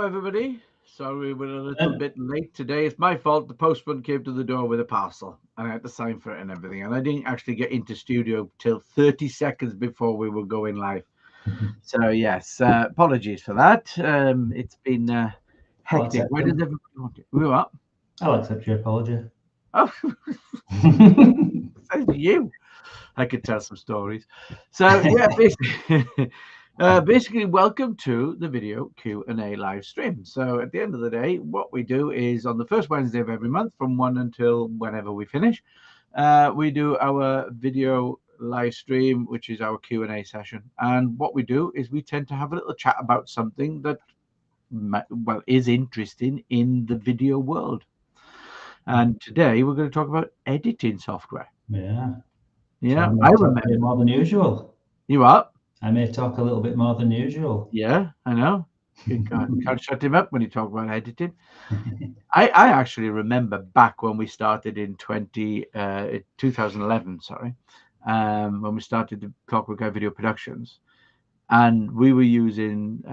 everybody. Sorry we're a little bit late today. It's my fault. The postman came to the door with a parcel and I had to sign for it and everything. And I didn't actually get into studio till 30 seconds before we were going live. So, yes, apologies for that. It's been hectic. Where does everybody want it? We were up. I'll accept your apology. Oh, says you. I could tell some stories. So, yeah, basically, welcome to the video Q&A live stream. So at the end of the day, what we do is on the first Wednesday of every month from 1 until whenever we finish, we do our video live stream, which is our Q&A session. And what we do is we tend to have a little chat about something that, well, is interesting in the video world. And today we're going to talk about editing software. Yeah. Yeah, so I remember a bit more than usual. You up? I may talk a little bit more than usual. Yeah, I know. You can't shut him up when you talk about editing. I actually remember back when we started in 2011, sorry, when we started the Clockwork Eye Video Productions, and we were using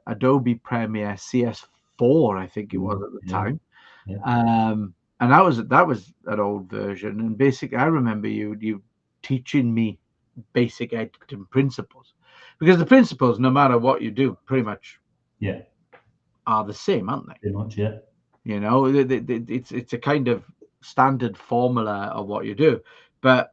Adobe Premiere CS4, I think it was at the time. Yeah. And that was an old version. And basically, I remember you teaching me basic editing principles, because the principles, no matter what you do, pretty much are the same, aren't they? Pretty much, yeah. You know, it's a kind of standard formula of what you do, but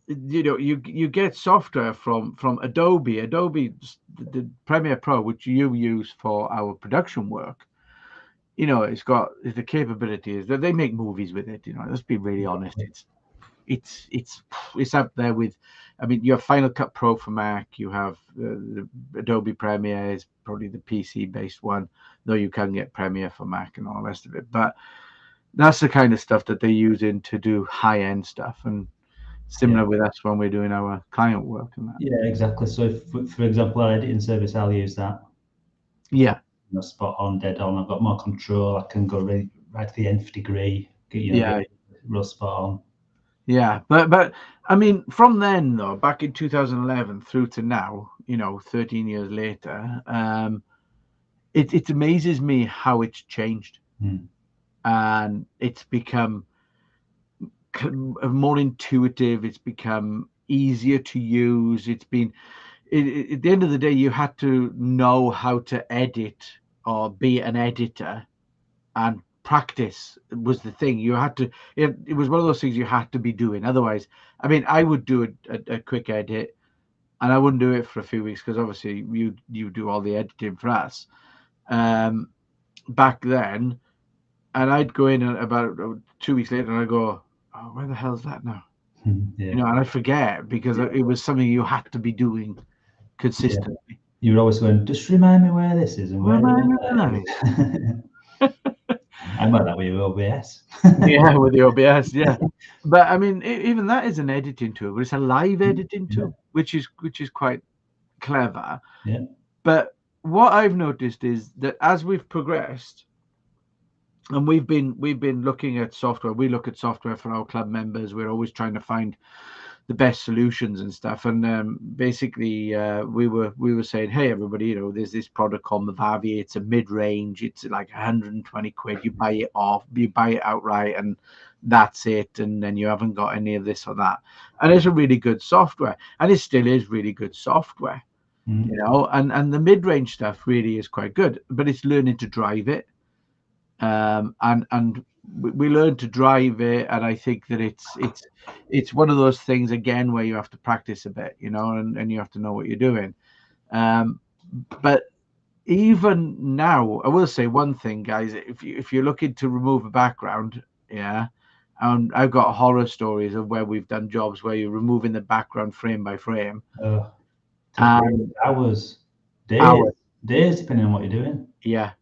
you know, you get software from Adobe, the Premiere Pro, which you use for our production work. You know, it's got the capabilities that they make movies with it. You know, let's be really honest. It's up there with, I mean, you have Final Cut Pro for Mac. You have the Adobe Premiere is probably the PC based one, though you can get Premiere for Mac and all the rest of it. But that's the kind of stuff that they're using to do high end stuff, and similar with us when we're doing our client work and that. Yeah, exactly. So, if, for example, our editing service, I'll use that. Yeah. Spot on, dead on. I've got more control. I can go right to the nth degree. Get real spot on. Yeah, but I mean, from then though, back in 2011 through to now, you know, 13 years later, it amazes me how it's changed, and it's become more intuitive. It's become easier to use. It's been, at the end of the day, you had to know how to edit or be an editor, and practice was the thing. You had to, it was one of those things you had to be doing. Otherwise, I mean, I would do a quick edit and I wouldn't do it for a few weeks, because obviously you do all the editing for us back then, and I'd go in about 2 weeks later and I'd go, oh, where the hell's that now? You know, and I forget, because it was something you had to be doing consistently. You were always going, just remind me where this is and where that is. I'm like that with your OBS. Yeah, with the OBS, yeah. But I mean, even that is an editing tool, but it's a live editing tool, which is quite clever. Yeah. But what I've noticed is that as we've progressed, and we've been looking at software, we look at software for our club members. We're always trying to find the best solutions and stuff. And basically, we were saying, hey, everybody, you know, there's this product called Movavi. It's a mid-range. It's like 120 quid. You buy it outright, and that's it. And then you haven't got any of this or that. And it's a really good software, and it still is really good software, you know. And the mid-range stuff really is quite good, but it's learning to drive it. And we learn to drive it, and I think that it's one of those things again where you have to practice a bit, you know, and you have to know what you're doing. But even now, I will say one thing, guys. If you're looking to remove a background, and I've got horror stories of where we've done jobs where you're removing the background frame by frame. Hours, days, depending on what you're doing. Yeah.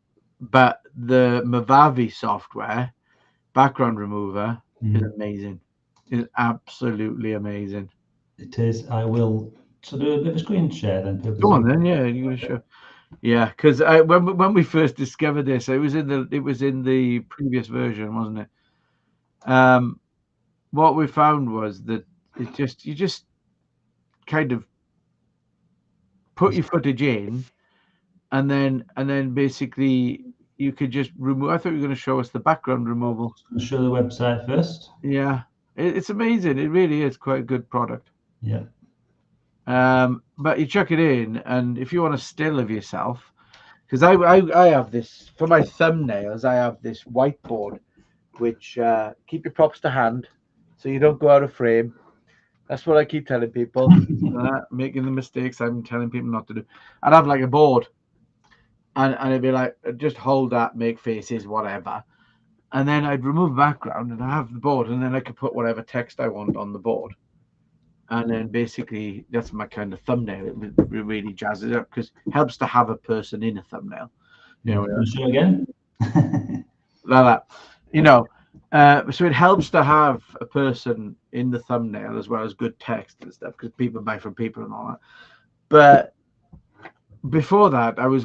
But the Movavi software background remover is amazing. It's absolutely amazing. It is. I will do a bit of a screen share then. Go on then. Yeah, you're gonna show. Yeah, because when we first discovered this, it was in the previous version, wasn't it? What we found was that you just kind of put your footage in, and then basically you could just remove. I thought you were going to show us the background removal. I'll show the website first. Yeah, it's amazing. It really is quite a good product. Yeah. But you chuck it in, and if you want a still of yourself, because I have this for my thumbnails. I have this whiteboard, which keep your props to hand, so you don't go out of frame. That's what I keep telling people. Making the mistakes I'm telling people not to do. I'd have like a board, and it'd be like, just hold that, make faces, whatever. And then I'd remove background, and I have the board, and then I could put whatever text I want on the board. And then basically that's my kind of thumbnail. It really jazzes it up because it helps to have a person in a thumbnail. You know, Show again. like that. So it helps to have a person in the thumbnail as well as good text and stuff because people buy from people and all that. But before that, I was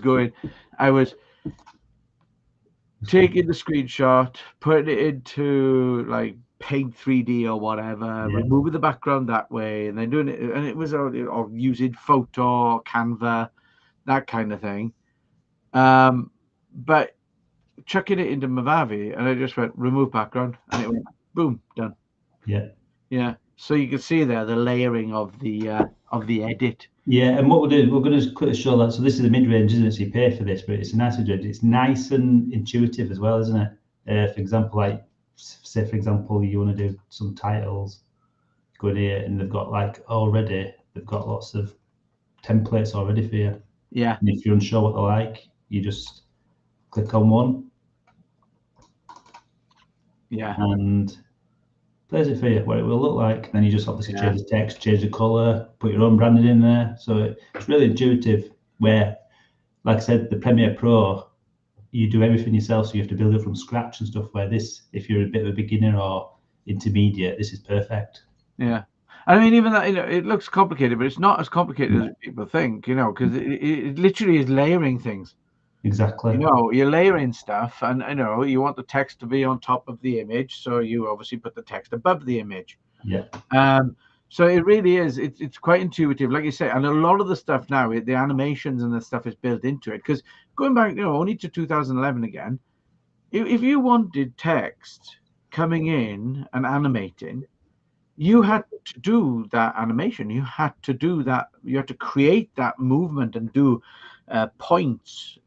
taking the screenshot, putting it into like Paint 3D or whatever, removing the background that way, and then doing it, and it was or using Photo, Canva, that kind of thing. But chucking it into Movavi, and I just went remove background, and it went boom, done. Yeah. So you can see there the layering of the edit. Yeah, and what we'll do, we're going to quickly show that. So this is the mid-range, isn't it? So you pay for this, but it's a nice mid-range. It's nice and intuitive as well, isn't it? For example, like say for example, you want to do some titles, go in here, and they've got they've got lots of templates already for you. Yeah. And if you're unsure what they like, you just click on one. Yeah. And plays it for you, what it will look like. Then you just obviously change the text, change the color, put your own branding in there. So it's really intuitive. Where, like I said, the Premiere Pro, you do everything yourself, so you have to build it from scratch and stuff. Where this, if you're a bit of a beginner or intermediate, this is perfect. Yeah. I mean, even that, it looks complicated, but it's not as complicated as people think, because it literally is layering things. Exactly. You're layering stuff, and you want the text to be on top of the image, so you obviously put the text above the image. Yeah. So it really is. It's quite intuitive, like you say, and a lot of the stuff now, the animations and the stuff is built into it. Because going back, only to 2011 again, if you wanted text coming in and animating, you had to do that animation. You had to do that. You had to create that movement and do points,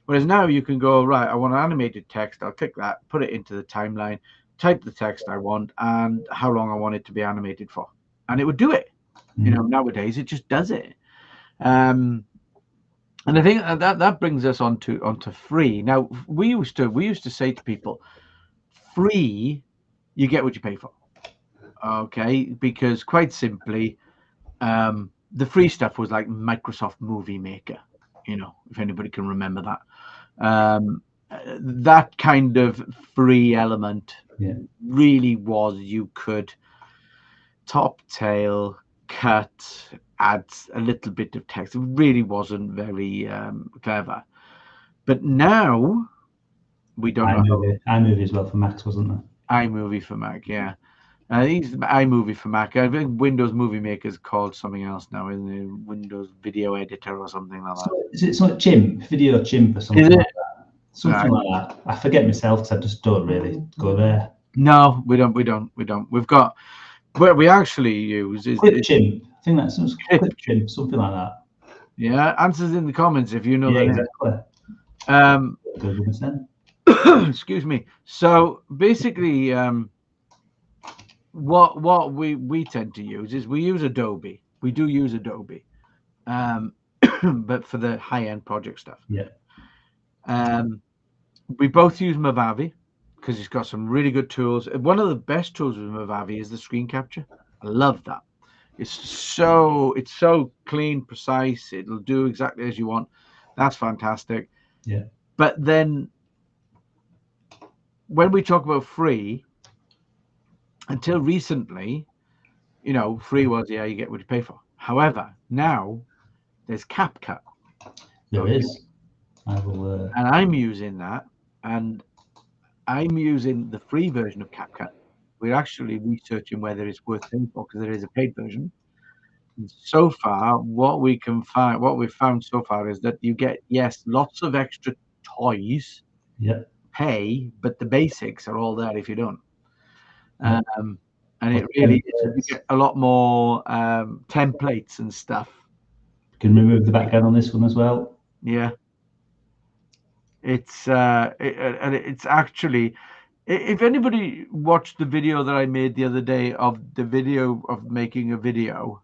Whereas now you can go, right, I want animated text. I'll click that, put it into the timeline, type the text I want and how long I want it to be animated for. And it would do it. Nowadays it just does it. And I think that brings us onto free. Now we used to say to people, free, you get what you pay for. Okay, because quite simply, the free stuff was like Microsoft Movie Maker, if anybody can remember that. That kind of free element really was you could top, tail, cut, add a little bit of text. It really wasn't very clever. But now we don't know. iMovie as well for Macs, wasn't there? iMovie for Mac, yeah. I think it's iMovie for Mac. I think Windows Movie Maker is called something else now, isn't it? Windows Video Editor or something like that. Is it something Chimp, Video Chimp or something like that? Something like that. I forget myself because I just don't really go there. No, we don't. We've got what we actually use is Chimp. I think that's Chimp, something like that. Yeah, answers in the comments if you know that. Exactly. Excuse me. So basically, what we tend to use is we use Adobe. We do use Adobe, but for the high-end project stuff. Yeah. We both use Movavi because it's got some really good tools. One of the best tools with Movavi is the screen capture. I love that. It's so clean, precise. It'll do exactly as you want. That's fantastic. Yeah. But then when we talk about free, until recently, free was, you get what you pay for. However, now there's CapCut. There is. I will. And I'm using that, and I'm using the free version of CapCut. We're actually researching whether it's worth paying for because there is a paid version. So far, what we've found so far is that you get, yes, lots of extra toys, Yeah. but the basics are all there if you don't. Yeah. And it Lots of really is, you templates. get a lot more templates and stuff. Can remove the background on this one as well. Yeah, it's actually, if anybody watched the video that I made the other day of the video of making a video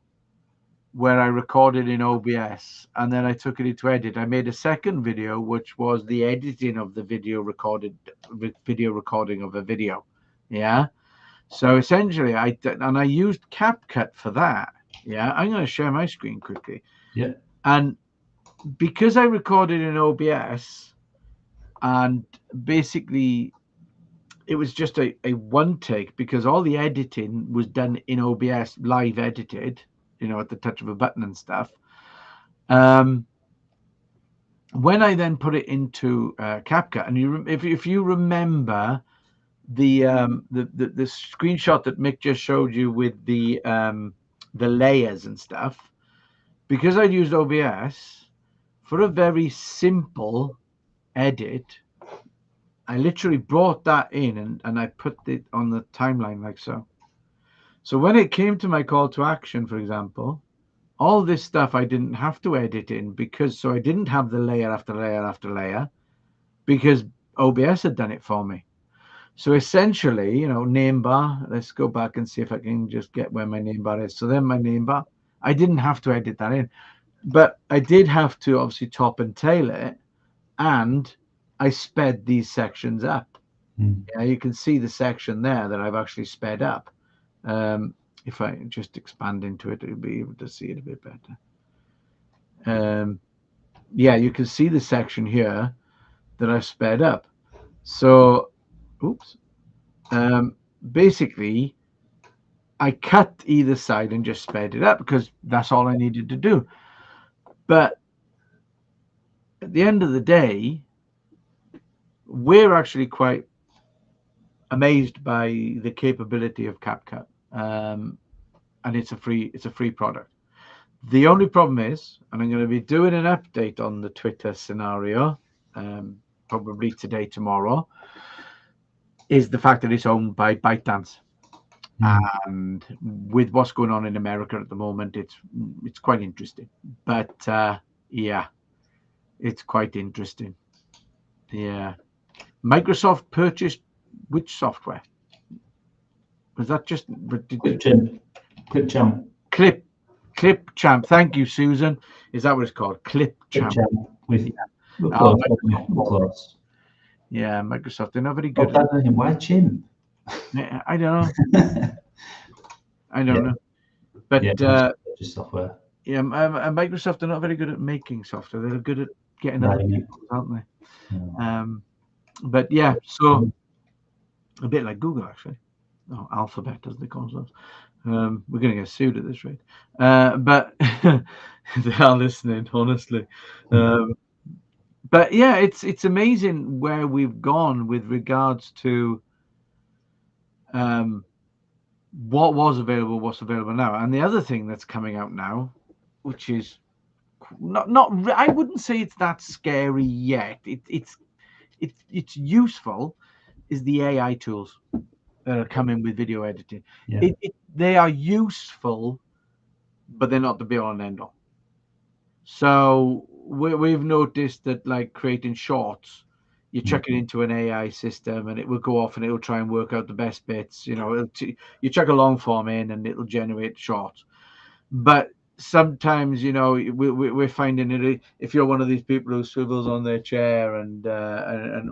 where I recorded in OBS and then I took it into edit. I made a second video, which was the editing of the video recording of a video. Yeah. So essentially, I used CapCut for that. Yeah. I'm going to share my screen quickly. Yeah. And because I recorded in OBS and basically it was just a one take because all the editing was done in OBS, live edited, at the touch of a button and stuff. When I then put it into CapCut, and if you remember the screenshot that Mick just showed you with the layers and stuff, because I'd used OBS for a very simple edit, I literally brought that in and I put it on the timeline like so. So when it came to my call to action, for example, all this stuff I didn't have to edit in so I didn't have the layer after layer after layer because OBS had done it for me. So essentially, name bar, let's go back and see if I can just get where my name bar is. So then my name bar, I didn't have to edit that in, but I did have to obviously top and tail it, and I sped these sections up. Yeah, you can see the section there that I've actually sped up. If I just expand into it, you'll be able to see it a bit better. Yeah, you can see the section here that I've sped up. So, oops. Basically, I cut either side and just sped it up because that's all I needed to do. But at the end of the day, we're actually quite amazed by the capability of CapCut, and it's a free product. The only problem is, and I'm going to be doing an update on the Twitter scenario, probably today, tomorrow, is the fact that it's owned by ByteDance. And with what's going on in America at the moment, it's quite interesting. But yeah, it's quite interesting. Yeah. Microsoft purchased which software? Was that just Clipchamp? Clipchamp. Thank you, Susan. Is that what it's called? Clipchamp. With close. Yeah, Microsoft. They're not very good. Why chimp? I don't know. I don't know. But just software. Yeah, Microsoft are not very good at making software. They're good at getting other people, aren't they? Yeah. But yeah, so a bit like Google actually. Oh, Alphabet as they call themselves. We're going to get sued at this rate. But they are listening, honestly. But yeah, it's amazing where we've gone with regards to what was available, what's available now. And the other thing that's coming out now, which is not I wouldn't say it's that scary yet. It's useful, is the AI tools that are coming with video editing. Yeah. They are useful, but they're not the be all and end all. So we've noticed that, like creating shorts, you chuck it into an AI system and it will go off and it will try and work out the best bits. You chuck a long form in and it'll generate shorts. But sometimes, we're finding it, if you're one of these people who swivels on their chair and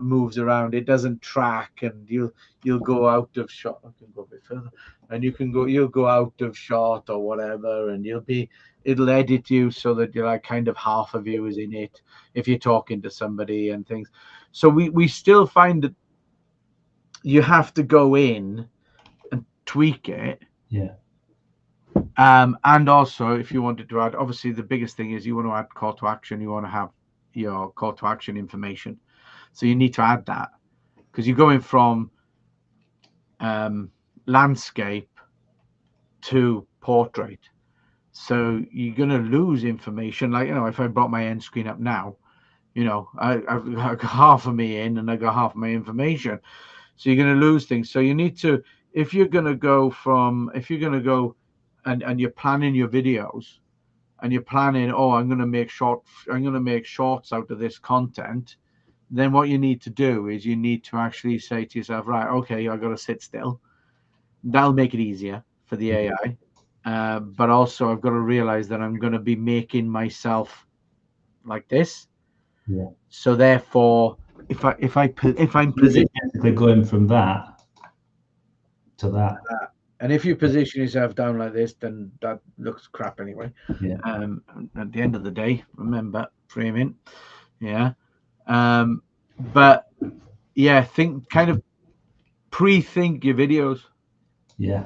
moves around, it doesn't track, and you'll go out of shot. I can go a bit further, and you'll go out of shot or whatever, and it'll edit you so that you're like kind of half of you is in it if you're talking to somebody and things. So we still find that you have to go in and tweak it. Yeah. And also, if you wanted to add, obviously the biggest thing is you want to add call to action. You want to have your call to action information. So you need to add that because you're going from landscape to portrait. So you're going to lose information. Like, if I brought my end screen up now, I've got half of me in and I got half of my information. So you're going to lose things. So you need to, if you're going to go and you're planning your videos and you're planning, I'm going to make shorts out of this content. Then what you need to do is you need to actually say to yourself, right, okay, I got to sit still. That'll make it easier for the AI. But also I've got to realize that I'm going to be making myself like this. Yeah. So therefore, if I'm positioned, basically going from that to that, and if you position yourself down like this, then that looks crap anyway. yeah, At the end of the day, remember framing. Yeah. But yeah, kind of pre-think your videos. yeah.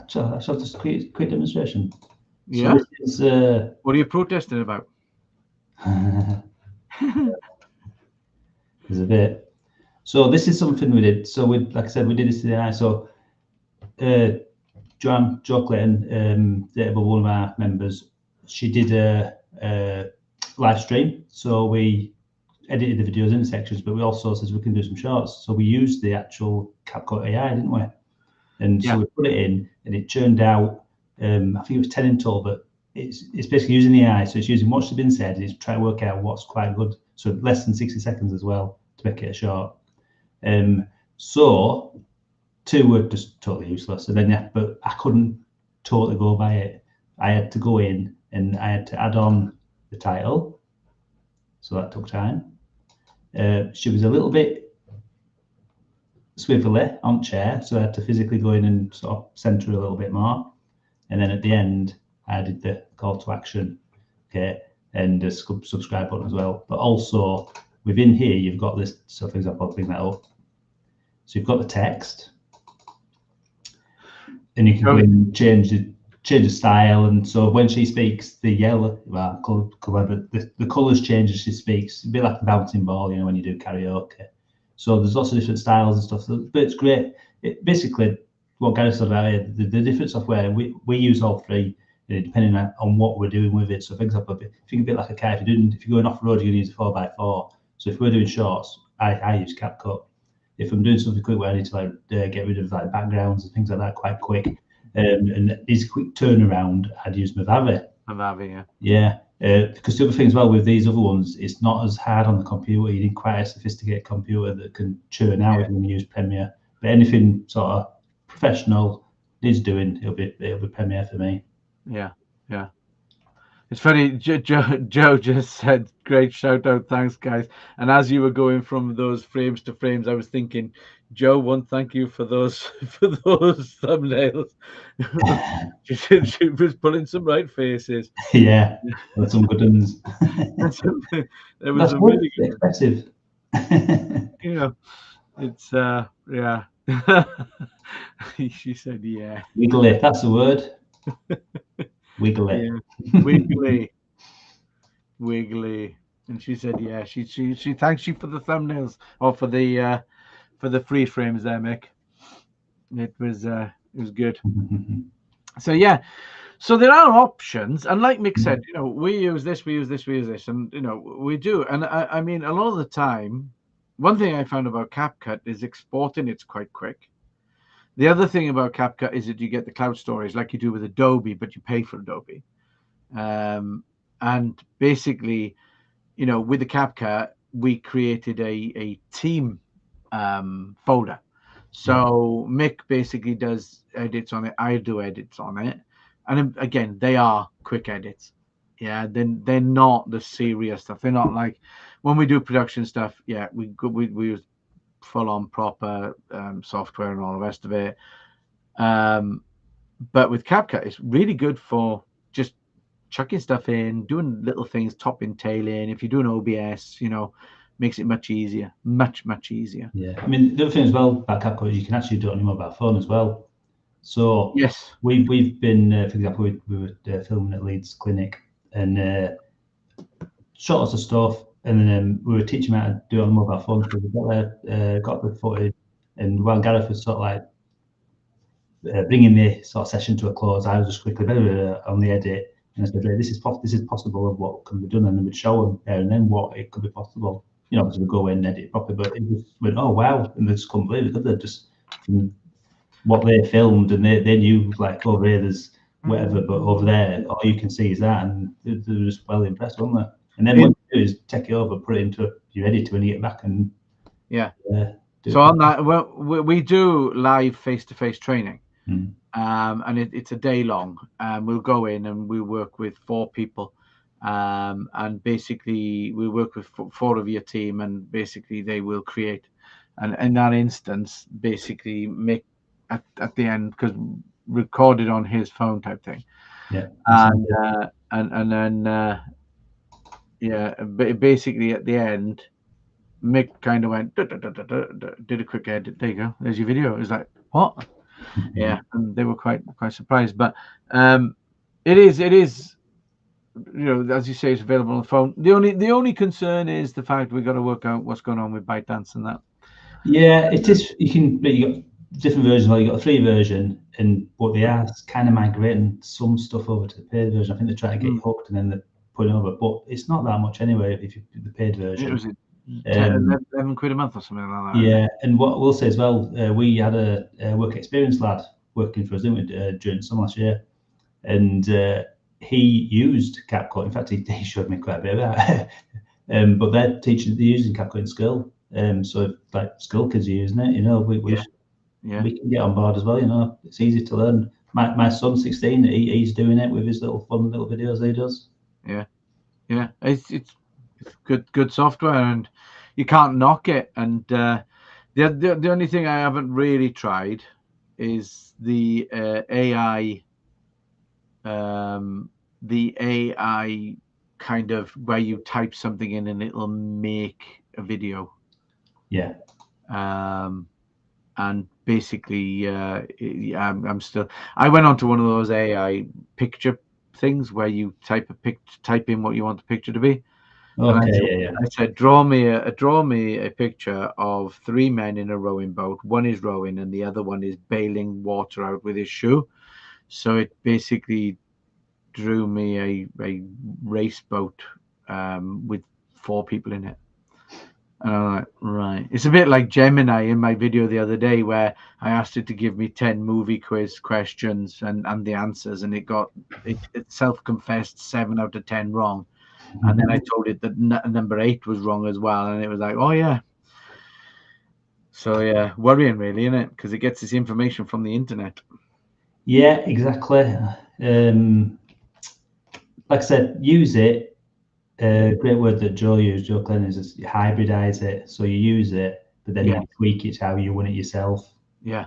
So just a quick demonstration. Yeah. So this is What are you protesting about? there's a bit. So this is something we did. So like I said, we did this today. So Jo Clayton, one of our members, she did a live stream. So we edited the videos in sections, but we also said we can do some shorts. So we used the actual CapCut AI, didn't we? And so we put it in, and it churned out. I think it was 10 in total, but it's basically using the AI. So it's using what's been said. It's trying to work out what's quite good. So less than 60 seconds as well to make it a short. So 2 were just totally useless. And then but I couldn't totally go by it. I had to go in and I had to add on the title. So that took time. She was a little bit swivelly on chair, so I had to physically go in and sort of center a little bit more. And then at the end, I added the call to action, okay, and the subscribe button as well. But also within here, you've got this. So for example, I'll bring that up. So you've got the text, and you can go in and change the style. And so when she speaks, the yellow, the colours change as she speaks. A bit like a bouncing ball, when you do karaoke. So there's lots of different styles and stuff. But it's great. Basically, what Gareth said about it, the different software, we use all three, depending on what we're doing with it. So for example, if you a bit like a car, if you're going off road, you're going to use a 4x4. So if we're doing shorts, I use CapCut. If I'm doing something quick where I need to get rid of backgrounds and things like that quite quick, and these quick turnaround, I'd use Mavavi. Mavavi, yeah. Because the other thing as well with these other ones, it's not as hard on the computer. You need quite a sophisticated computer that can churn out if you use Premiere. But anything sort of professional needs doing, it'll be Premiere for me. Yeah. It's funny, Joe just said, great shout out, thanks guys. And as you were going from those frames to frames, I was thinking, Joe, thank you for those thumbnails. she was pulling some right faces. Yeah, that's some good ones. There was some really good expressive. It's yeah. She said, yeah. Wiggly, that's the word. Wiggly. Yeah. Wiggly. And she said, yeah. She thanks you for the thumbnails or for the free frames there, Mick. It was good. So yeah. So there are options, and like Mick said, we use this, and we do. And I mean, a lot of the time, one thing I found about CapCut is exporting. It's quite quick. The other thing about CapCut is that you get the cloud storage like you do with Adobe, but you pay for Adobe. And basically, with the CapCut, we created a team folder. So Mick basically does edits on it. I do edits on it. And again, they are quick edits. Yeah, then they're not the serious stuff. They're not like when we do production stuff. Yeah, we use full on proper software and all the rest of it. But with CapCut, it's really good for just chucking stuff in, doing little things, topping, tailing. If you're doing OBS, makes it much easier, much easier. Yeah, I mean the other thing as well about CapCut is you can actually do it on your mobile phone as well. So yes, we've been, for example, we were filming at Leeds Clinic and shot lots of stuff, and then we were teaching how to do it on the mobile phone. So we got the footage, and while Gareth was sort of bringing the sort of session to a close, I was just quickly on the edit, and I said, this is possible of what can be done, and then we'd show them there and then what it could be possible. You know, obviously we go in and edit it properly, but it just went, oh wow, and they just couldn't believe it, could they? Just from what they filmed, and they knew, like, over here there's whatever, but over there all you can see is that, and they were just well impressed, weren't they? And then what you do is take it over, put it into your editor when you get back, and so on that, well, we do live face-to-face training, and it's a day long. We'll go in and we work with 4 people, and basically we work with 4 of your team, and basically they will create, and in that instance, basically make at the end, because recorded on his phone type thing, and then basically at the end, Mick kind of went, did a quick edit. There you go. There's your video. It was like, what? Yeah, and they were quite surprised. But it is, you know, as you say, it's available on the phone. The only concern is the fact we've got to work out what's going on with ByteDance and that. Yeah, it is. You got different versions. Well, you got a free version, but they are kind of migrating some stuff over to the paid version. I think they're trying to get you hooked, and then they're putting over. But it's not that much anyway if you do the paid version. It was 11 quid a month or something like that. Yeah, and what we'll say as well, we had a work experience lad working for us, didn't we, during summer last year, and he used CapCut. In fact, he showed me quite a bit of that. But they're using CapCut in school. So like school kids are using it, you know, we can get on board as well, you know. It's easy to learn. My son's 16, he's doing it with his fun little videos he does. Yeah, it's good software, and you can't knock it. And the only thing I haven't really tried is the AI, kind of where you type something in and it'll make a video. Yeah. And basically, I'm still. I went onto one of those AI picture things where you type in what you want the picture to be. Okay, I said, draw me a picture of 3 men in a rowing boat. One is rowing and the other one is bailing water out with his shoe. So it basically drew me a race boat with 4 people in it. And I'm like, right. It's a bit like Gemini in my video the other day, where I asked it to give me 10 movie quiz questions and the answers, and it self-confessed 7 out of 10 wrong. And then I told it that number 8 was wrong as well, and it was like, oh yeah. So yeah, worrying really, isn't it? Because it gets this information from the internet. Yeah, exactly. Like I said, use it. Great word that Joe used, Joe Clennons, is you hybridize it. So you use it, but then you tweak it to how you want it yourself. Yeah,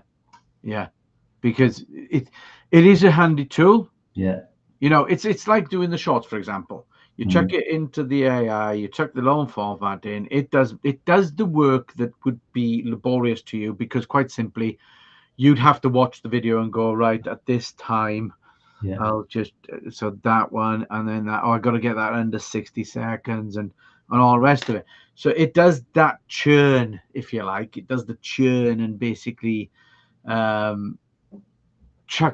because it is a handy tool. Yeah, you know, it's like doing the shorts, for example. You chuck it into the AI, you chuck the long format in. It does the work that would be laborious to you, because quite simply, you'd have to watch the video and go, right, at this time. Yeah. I'll just, so that one, and then that, I got to get that under 60 seconds and all the rest of it. So it does that churn, if you like. It does the churn and basically chuck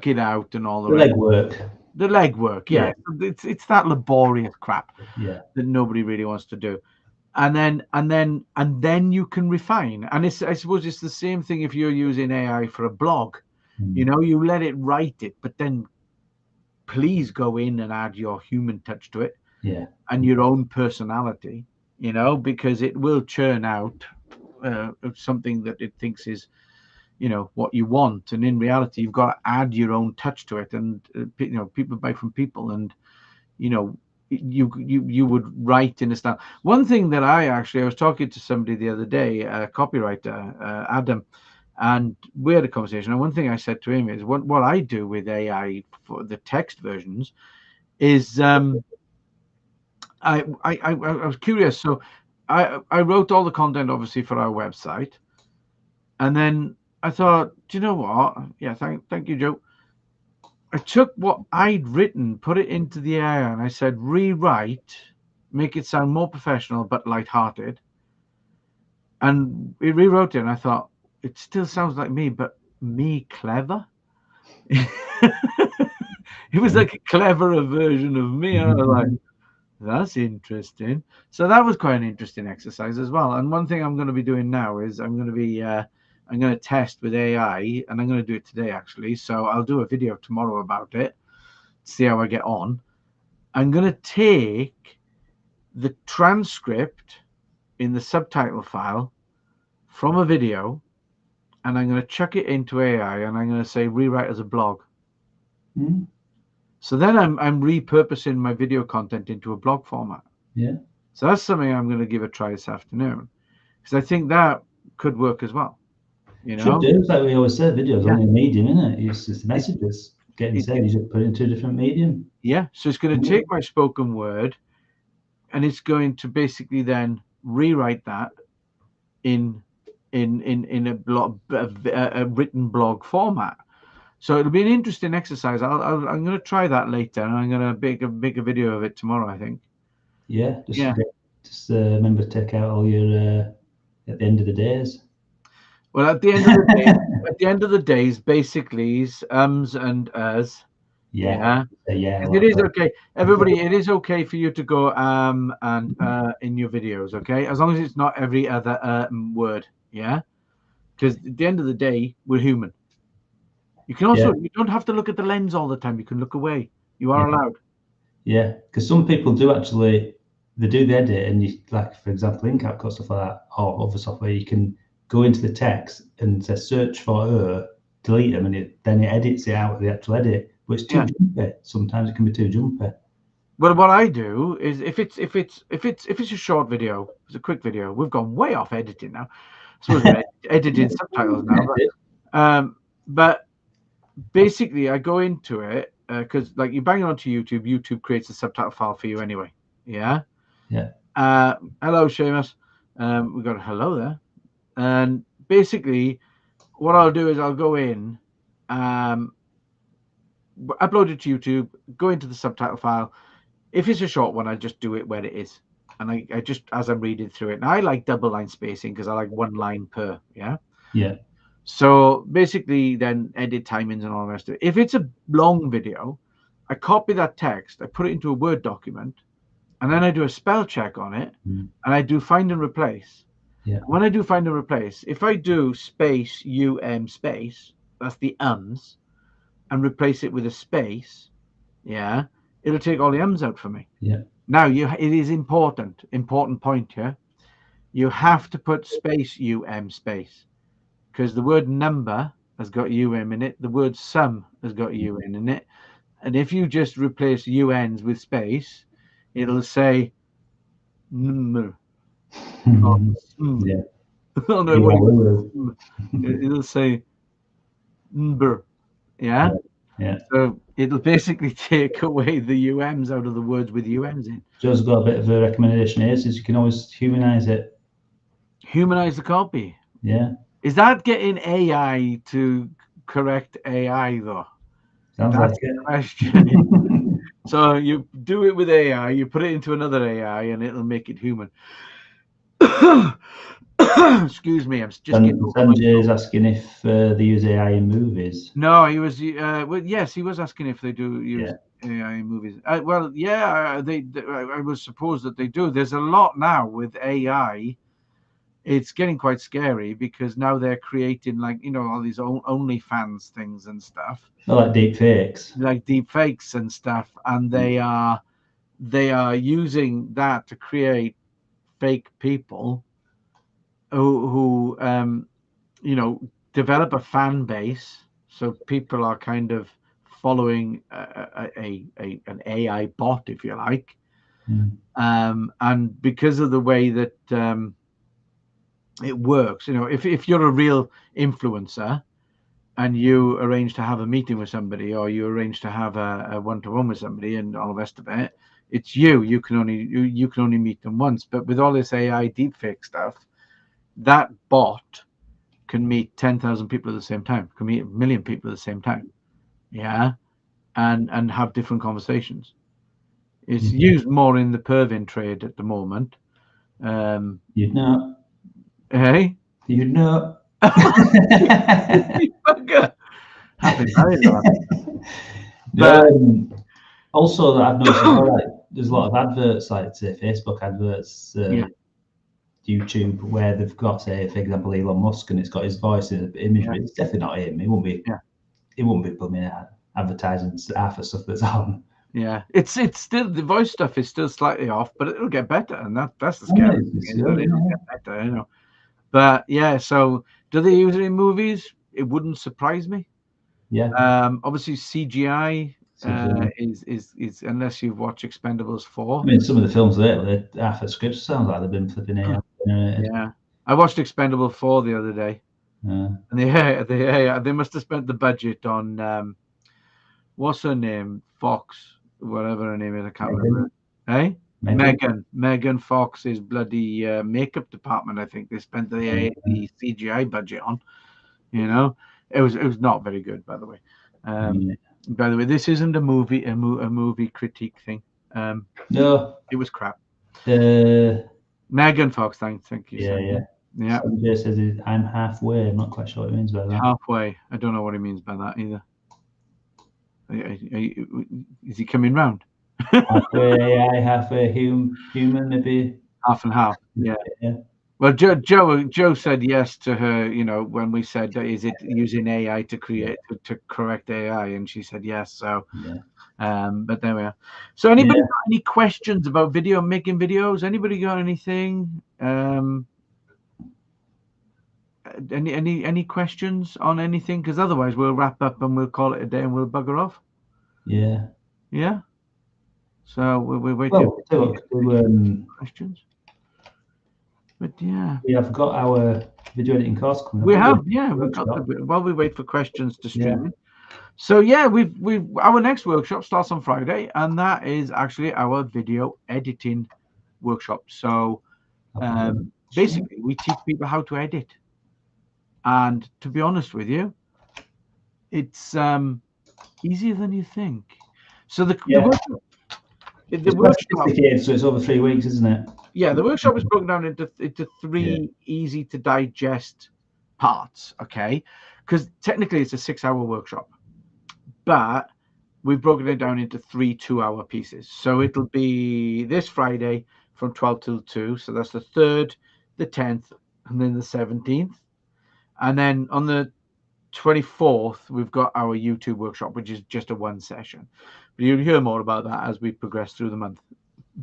it out and all the rest. Legwork. The legwork, yeah. It's that laborious crap that nobody really wants to do. And then you can refine. And I suppose it's the same thing if you're using AI for a blog. You know, you let it write it, but then please go in and add your human touch to it, and your own personality, you know, because it will churn out something that it thinks is, you know, what you want. And in reality, you've got to add your own touch to it. And you know, people buy from people, and you know, you would write in a style. One thing that I was talking to somebody the other day, a copywriter, Adam. And we had a conversation, and one thing I said to him is what I do with AI for the text versions is I was curious. So I wrote all the content, obviously, for our website, and then I thought, do you know what? Yeah, thank you, Joe. I took what I'd written, put it into the AI, and I said, rewrite, make it sound more professional but lighthearted, and it rewrote it. And I thought, it still sounds like me, but me clever. It was like a cleverer version of me. I was like, that's interesting. So that was quite an interesting exercise as well. And one thing I'm going to be doing now is I'm going to test with AI, and I'm going to do it today actually. So I'll do a video tomorrow about it, see how I get on. I'm going to take the transcript in the subtitle file from a video, and I'm going to chuck it into AI, and I'm going to say rewrite as a blog. Mm. So then I'm repurposing my video content into a blog format. Yeah. So that's something I'm going to give a try this afternoon, because I think that could work as well. You Should know, do. It's like we always say, videos Yeah. only a medium, isn't it? It's just the messages getting it- said. You just put it into a different medium. yeah. So it's going to take my spoken word, and it's going to basically then rewrite that in a blog, a written blog format. So it'll be an interesting exercise. I'm going to try that later, and I'm going to make a video of it tomorrow, I think. Yeah. Yeah. Just remember to take out all your at the end of the days. Well, at the end of the day, at the end of the days, basically, ums and uhs. Yeah. Yeah. Yeah. It is okay. Everybody, it is okay for you to go and in your videos, okay? As long as it's not every other word, yeah? Because at the end of the day, we're human. You can also, you don't have to look at the lens all the time. You can look away. You are allowed. Yeah, because some people do actually, they do the edit, and you, like for example, in CapCut, stuff like that, or other software, you can go into the text and say search for her, delete them, and then it edits it out of the actual edit. But it's too jumpy. Sometimes it can be too jumpy. Well, what I do is if it's a short video, it's a quick video. We've gone way off editing now. I suppose we're editing subtitles now, but basically I go into it because like you bang it onto YouTube. YouTube creates a subtitle file for you anyway. Yeah. Yeah. Hello, Seamus. We got a hello there, and basically what I'll do is I'll go in, upload it to YouTube, go into the subtitle file. If it's a short one, I just do it where it is. And I just, as I'm reading through it, and I like double line spacing because I like one line per, yeah? Yeah. So basically then edit timings and all the rest of it. If it's a long video, I copy that text, I put it into a Word document, and then I do a spell check on it, and I do find and replace. Yeah. When I do find and replace, if I do space, space, that's the ums, and replace it with a space, yeah, it'll take all the ums out for me. Yeah. Now it is important point here. You have to put space space, because the word number has got in it. The word sum has got in it. And if you just replace uns with space, it'll say number. Yeah. Oh, no, it'll say number. Yeah. Yeah. So it'll basically take away the ums out of the words with uns in. Joe's got a bit of a recommendation here, says you can always humanize it. Humanize the copy. Yeah. Is that getting AI to correct AI though? Sounds That's like the it. question. So you do it with AI, you put it into another AI, and it'll make it human. Excuse me, I'm just getting. Sanjay is asking if they use AI in movies. No, he was. Well, yes, he was asking if they do use AI in movies. Well, yeah, I would suppose that they do. There's a lot now with AI. It's getting quite scary because now they're creating all these OnlyFans things and stuff. Oh, like deep fakes. Like deep fakes and stuff, and they are using that to create fake people who develop a fan base. So people are kind of following an AI bot, if you like, and because of the way that it works, if you're a real influencer and you arrange to have a meeting with somebody, or you arrange to have a one-to-one with somebody and all the rest of it, it's you can only meet them once. But with all this AI deepfake stuff, that bot can meet 10,000 people at the same time, can meet 1 million people at the same time, and have different conversations. It's used more in the pervin trade at the moment. You'd know. Hey? You'd know. Happy married life. No, also, that I've noticed as well, like, there's a lot of adverts, like say Facebook adverts, YouTube, where they've got, say, for example, Elon Musk, and it's got his voice in the image, but it's definitely not him. It won't be. It won't be putting advertising half the stuff that's on. Yeah, it's still, the voice stuff is still slightly off, but it'll get better, and that's the scary thing. It'll get better, you know. But yeah, so do they use it in movies? It wouldn't surprise me. Yeah. Obviously CGI is unless you've watched Expendables 4. I mean, some of the films lately, half the scripts sound like they've been flipping AI. Yeah, I watched Expendables 4 the other day, and they must have spent the budget on what's her name, Fox, whatever her name is, I can't remember. Hey, Megan Fox's bloody makeup department. I think they spent the CGI budget on. You know, it was not very good, by the way. By the way, this isn't a movie critique thing. No, it was crap. Megan Fox, thank you. Yeah. Somebody says I'm halfway. I'm not quite sure what it means by that. Halfway. I don't know what he means by that either. Is he coming round? Halfway AI, halfway human, maybe half and half. Yeah. Well, Joe said yes to her. You know, when we said, "Is it using AI to create to correct AI?" and she said yes. So, but there we are. So, anybody got any questions about making videos? Anybody got anything? Any questions on anything? Because otherwise, we'll wrap up and we'll call it a day and we'll bugger off. Yeah. Yeah. So we're waiting for questions. But yeah, we have got our video editing course coming up. We have, we've got while we wait for questions to stream it. So yeah, we've our next workshop starts on Friday, and that is actually our video editing workshop. So basically, we teach people how to edit, and to be honest with you, it's easier than you think. So the workshop. So it's over 3 weeks, isn't it? Yeah, the workshop is broken down into 3 easy to digest parts, okay? Because technically it's a 6-hour workshop, but we've broken it down into 3 2-hour pieces. So it'll be this Friday from 12 till 2. So that's the 3rd, the 10th, and then the 17th. And then on the 24th, we've got our YouTube workshop, which is just a 1 session. But you'll hear more about that as we progress through the month.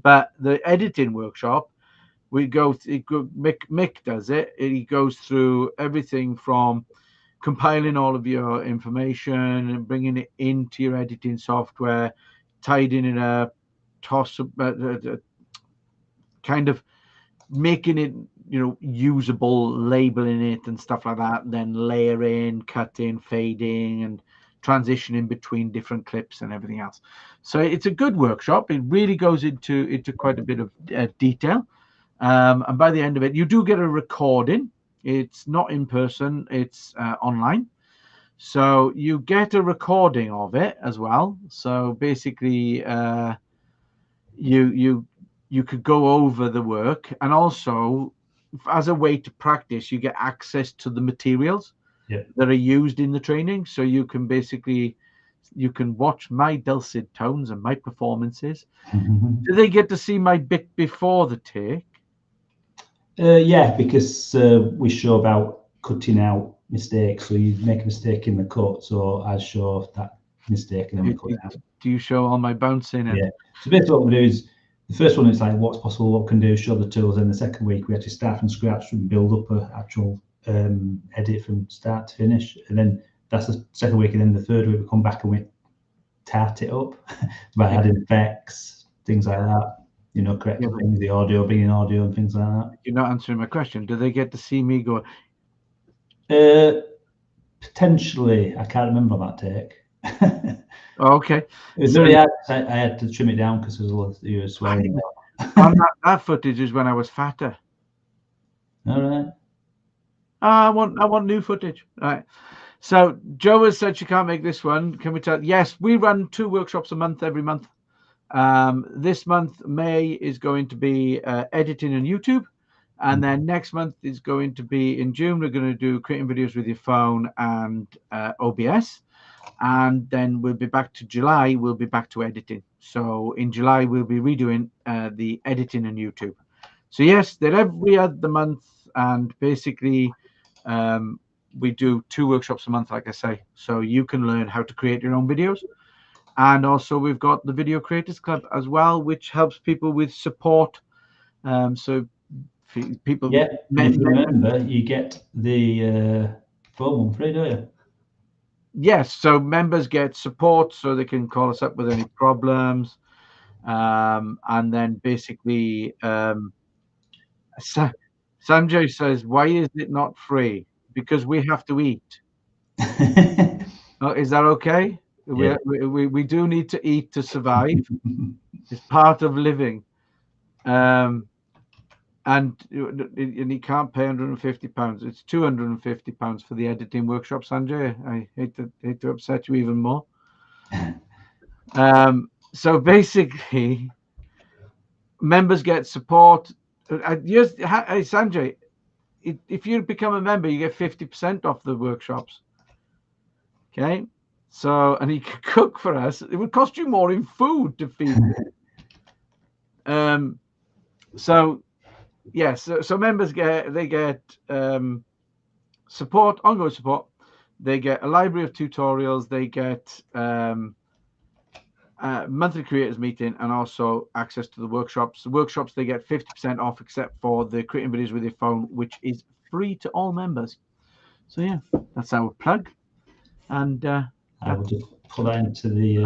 But the editing workshop, Mick does it. He goes through everything from compiling all of your information and bringing it into your editing software, tidying it up, kind of making it, usable, labeling it and stuff like that, and then layering, cutting, fading, and transitioning between different clips and everything else. So it's a good workshop. It really goes into quite a bit of detail. And by the end of it, you do get a recording. It's not in person, it's online. So you get a recording of it as well. So basically, you could go over the work, and also as a way to practice, you get access to the materials that are used in the training. So you can watch my dulcet tones and my performances. Do they get to see my bit before the take? Yeah, because we show about cutting out mistakes. So you make a mistake in the cut, so I show that mistake and then we cut it out. Do you show all my bouncing? Yeah. So basically what we do is, the first one is like what's possible, what we can do, show the tools. And the second week we actually start from scratch and build up an actual edit from start to finish. And then that's the second week. And then the third week we come back and we tart it up by adding effects, things like that. Correcting things, the audio, bringing audio and things like that. You're not answering my question. Do they get to see me go? Potentially, I can't remember that take. Okay. It was very hard. I had to trim it down because there was a lot of you were swearing. that footage is when I was fatter. All right. I want new footage. All right. So Jo has said she can't make this one. Can we tell? Yes, we run 2 workshops a month every month. This month, May is going to be editing on YouTube. And then next month is going to be in June. We're going to do creating videos with your phone and OBS. and then we'll be back to July. We'll be back to editing. So in July we'll be redoing the editing on YouTube. So yes, they're every other month, and basically we do 2 workshops a month, like I say. So you can learn how to create your own videos, and also we've got the Video Creators Club as well, which helps people with support. So people, yeah, if you remember, you get the phone one free, don't you? Yes, so members get support, so they can call us up with any problems, and then basically Sanjay says, "Why is it not free? Because we have to eat." Oh, is that okay? Yeah. We do need to eat to survive. It's part of living. And you can't pay £150. It's £250 for the editing workshop, Sanjay. I hate to upset you even more. So basically, members get support. Hey, Sanjay, if you become a member, you get 50% off the workshops. Okay, so, and he could cook for us. It would cost you more in food to feed me. So yes, so members get support, ongoing support. They get a library of tutorials. They get monthly creators meeting, and also access to the workshops. The workshops, they get 50% off, except for the creating videos with your phone, which is free to all members. So yeah, that's our plug. And I will just pull that into the.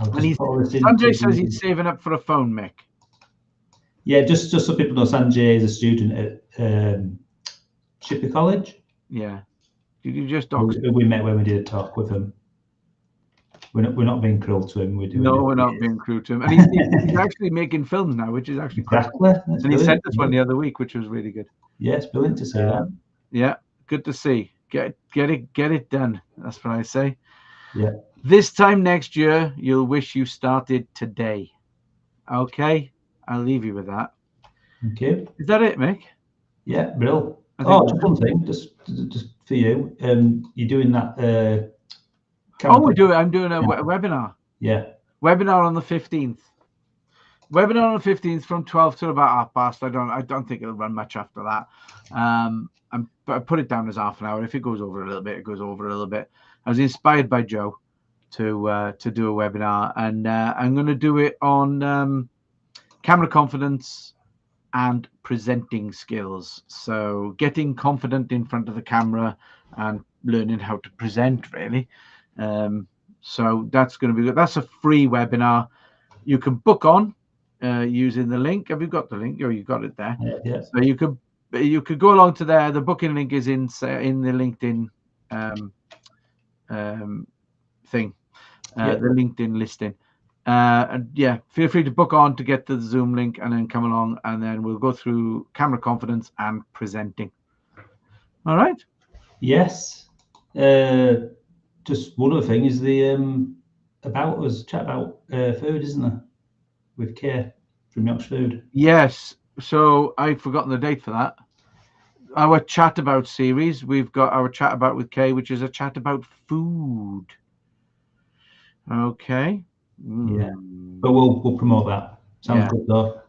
Sanjay says he's saving up for a phone, Mick. Yeah, just so people know, Sanjay is a student at Shipley College. Yeah, you just we met when we did a talk with him. We're not being cruel to him. We're not being cruel to him, and he's actually making films now, which is actually quite cool. And he sent us one the other week, which was really good. Yes, brilliant to see that. Yeah, good to see. Get it done. That's what I say. Yeah. This time next year, you'll wish you started today. Okay, I'll leave you with that. Okay. Is that it, Mick? Yeah, brilliant. Just one thing, just for you. You're doing that. I'm doing a webinar. Yeah. Webinar on the 15th. Webinar on the 15th from 12 to about 12:30. I don't think it'll run much after that. But I put it down as half an hour. If it goes over a little bit, it goes over a little bit. I was inspired by Joe to do a webinar, and I'm going to do it on camera confidence and presenting skills. So getting confident in front of the camera and learning how to present, really. So that's going to be good. That's a free webinar. You can book on using the link. Have you got the link? Oh, you got it there. Yeah. So you could go along to there. The booking link is in the LinkedIn thing, the LinkedIn listing. And yeah, feel free to book on to get to the Zoom link, and then come along, and then we'll go through camera confidence and presenting. All right. Yes. Just one other thing is the about us chat about food, isn't there? With Kay from Yorkshire Food. Yes. So I've forgotten the date for that. Our chat about series. We've got our chat about with Kay, which is a chat about food. Okay. Yeah, but we'll promote that. Sounds good though.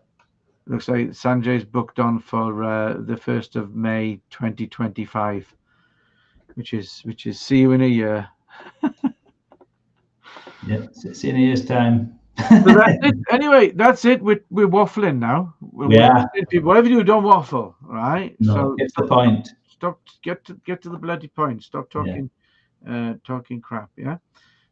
Looks like Sanjay's booked on for the 1st of May 2025, which is see you in a year. Yeah, see you in a year's time. So that's it. Anyway, that's it. We're waffling now. Whatever you do, don't waffle, right? No, so get to the point. Stop. Get to the bloody point. Stop talking, talking crap. Yeah.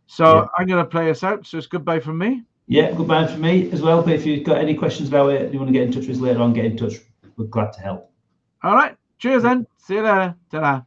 So I'm going to play us out. So it's goodbye from me. Yeah, goodbye from me as well. But if you've got any questions about it, you want to get in touch with us later on, get in touch. We're glad to help. All right. Cheers then. See you later. Ta-da.